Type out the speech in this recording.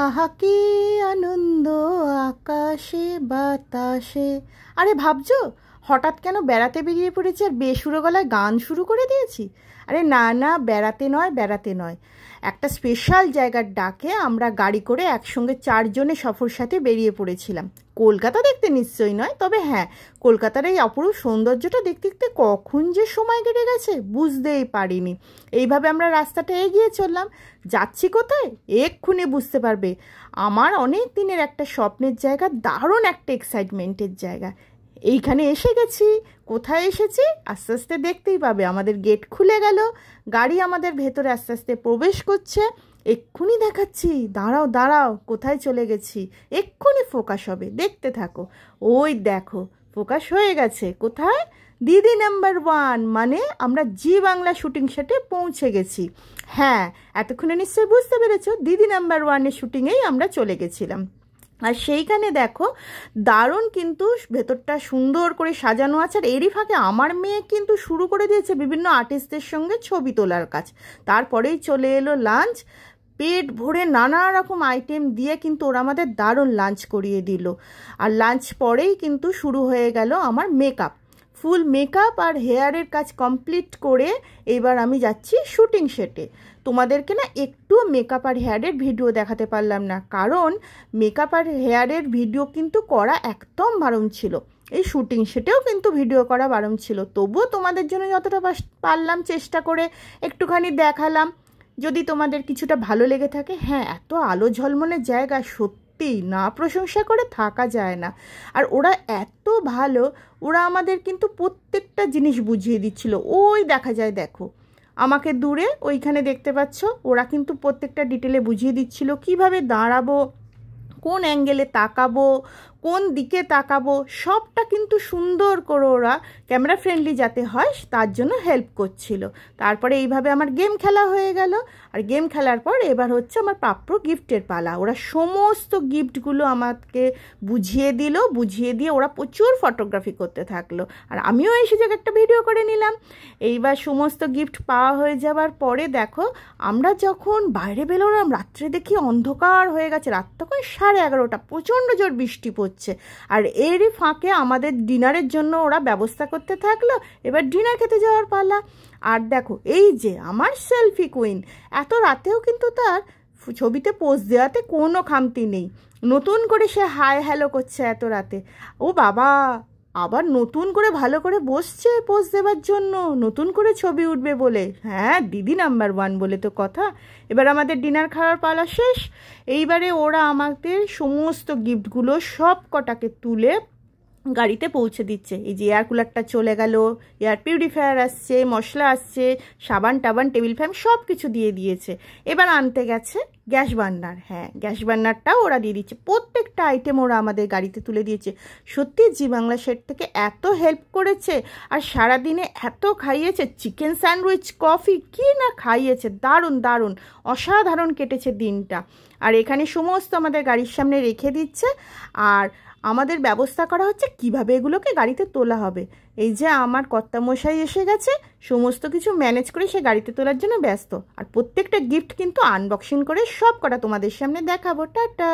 আহা কি আনন্দ আকাশে বাতাসে। আরে ভাবছো হঠাৎ কেন বেড়াতে বেরিয়ে পড়েছি আর বেসুরো গলায় গান শুরু করে দিয়েছি? আরে না না, বেড়াতে নয়, একটা স্পেশাল জায়গার ডাকে আমরা গাড়ি করে একসঙ্গে 4 জনে সফর সাথে বেরিয়ে পড়েছিলাম। কলকাতা দেখতে নিশ্চয়ই নয়, তবে হ্যাঁ, কলকাতার এই অপরূপ সৌন্দর্যটা দেখতে দেখতে কখন যে সময় কেটে গেছে বুঝতেই পারিনি। এইভাবে আমরা রাস্তাটা এগিয়ে চললাম। যাচ্ছি কোথায় এক্ষুনি বুঝতে পারবে। আমার অনেক দিনের একটা স্বপ্নের জায়গা, দারুণ একটা এক্সাইটমেন্টের জায়গা। এইখানে এসে গেছি। কোথায় এসেছি আস্তে আস্তে দেখতেই পাবে। আমাদের গেট খুলে গেল, গাড়ি আমাদের ভেতরে আস্তে আস্তে প্রবেশ করছে। এক্ষুনি দেখাচ্ছি, দাঁড়াও দাঁড়াও, কোথায় চলে গেছি এক্ষুনি ফোকাস হবে, দেখতে থাকো। ওই দেখো ফোকাস হয়ে গেছে। কোথায়? দিদি নাম্বার 1, মানে আমরা জি বাংলা শুটিং সেটে পৌঁছে গেছি। হ্যাঁ, এতক্ষণে নিশ্চয়ই বুঝতে পেরেছো, দিদি নাম্বার 1-এর শুটিংয়েই আমরা চলে গেছিলাম। আর সেইখানে দেখো দারুণ কিন্তু ভেতরটা সুন্দর করে সাজানো আছে। আর এরই ফাঁকে আমার মেয়ে কিন্তু শুরু করে দিয়েছে বিভিন্ন আর্টিস্টদের সঙ্গে ছবি তোলার কাজ। তারপরেই চলে এলো লাঞ্চ। পেট ভরে নানা রকম আইটেম দিয়ে কিন্তু ওরা আমাদের দারুণ লাঞ্চ করিয়ে দিল। আর লাঞ্চ পরেই কিন্তু শুরু হয়ে গেল আমার মেকআপ। ফুল মেকআপ আর হেয়ারের কাজ কমপ্লিট করে এবার আমি যাচ্ছি শুটিং সেটে। তোমাদেরকে না একটু মেকআপ আর হেয়ারের ভিডিও দেখাতে পারলাম না, কারণ মেকআপ আর হেয়ারের ভিডিও কিন্তু করা একদম বারণ ছিল। এই শুটিং সেটেও কিন্তু ভিডিও করা বারণ ছিল, তবুও তোমাদের জন্য যতটা পারলাম চেষ্টা করে একটুখানি দেখালাম। যদি তোমাদের কিছুটা ভালো লেগে থাকে, হ্যাঁ, এত আলো ঝলমলের জায়গা সত্যি না প্রশংসা করে থাকা যায় না। আর ওরা এত ভালো, ওরা আমাদের কিন্তু প্রত্যেকটা জিনিস বুঝিয়ে দিচ্ছিল। ওই দেখা যায়, দেখো আমাকে দূরে ওইখানে দেখতে পাচ্ছ, ওরা কিন্তু প্রত্যেকটা ডিটেলে বুঝিয়ে দিচ্ছিল কিভাবে দাঁড়াবো, কোন অ্যাঙ্গেলে তাকাবো, কোন দিকে তাকাবো, সবটা কিন্তু সুন্দর করে ওরা ক্যামেরা ফ্রেন্ডলি যাতে হয় তার জন্য হেল্প করছিল। তারপরে এইভাবে আমার গেম খেলা হয়ে গেল। আর গেম খেলার পর এবার হচ্ছে আমার প্রাপ্য গিফটের পালা। ওরা সমস্ত গিফটগুলো আমাকে বুঝিয়ে দিল, বুঝিয়ে দিয়ে ওরা প্রচুর ফটোগ্রাফি করতে থাকলো। আর আমিও এই সুযোগ একটা ভিডিও করে নিলাম। এইবার সমস্ত গিফট পাওয়া হয়ে যাওয়ার পরে দেখো আমরা যখন বাইরে বেরোলাম, রাত্রে দেখি অন্ধকার হয়ে গেছে। রাত তখন 11:30, প্রচণ্ড জোর বৃষ্টি পড়ছে। আর এরই ফাঁকে আমাদের ডিনারের জন্য ওরা ব্যবস্থা করতে থাকলো। এবার ডিনার খেতে যাওয়ার পালা। আর দেখো এই যে আমার সেলফি কুইন, এত রাতেও কিন্তু তার ছবিতে পোজ দেওয়াতে কোনো খামতি নেই। নতুন করে সে হাই হ্যালো করছে এত রাতে। ও বাবা, আবার নতুন করে ভালো করে বসছে পোজ দেওয়ার জন্য, নতুন করে ছবি উঠবে বলে। হ্যাঁ, দিদি নাম্বার 1 বলে তো কথা। এবার আমাদের ডিনার খাওয়ার পালা শেষ। এইবারে ওরা আমাদের সমস্ত গিফটগুলো সব কটাকে তুলে গাড়িতে পৌঁছে দিচ্ছে। এই যে এয়ার কুলারটা চলে গেল, এয়ার পিউরিফায়ার আসছে, মশলা আসছে, সাবান টাবান, টেবিল ফ্যান সব কিছু দিয়ে দিয়েছে। এবার আনতে গেছে গ্যাস বার্নার। হ্যাঁ, গ্যাস বার্নারটাও ওরা দিয়ে দিচ্ছে। প্রত্যেকটা আইটেম ওরা আমাদের গাড়িতে তুলে দিয়েছে। সত্যি জি বাংলা সেট থেকে এত হেল্প করেছে। আর সারাদিনে এত খাইয়েছে, চিকেন স্যান্ডউইচ, কফি, কি না খাইয়েছে। দারুণ দারুণ অসাধারণ কেটেছে দিনটা। আর এখানে সমস্ত আমাদের গাড়ির সামনে রেখে দিচ্ছে। আর আমাদের ব্যবস্থা করা হচ্ছে কিভাবে এগুলোকে গাড়িতে তোলা হবে। এই যে আমার কর্তামশাই এসে গেছে, সমস্ত কিছু ম্যানেজ করে সে গাড়িতে তোলার জন্য ব্যস্ত। আর প্রত্যেকটা গিফট কিন্তু আনবক্সিং করে সব কটা তোমাদের সামনে দেখাবো। টাটা।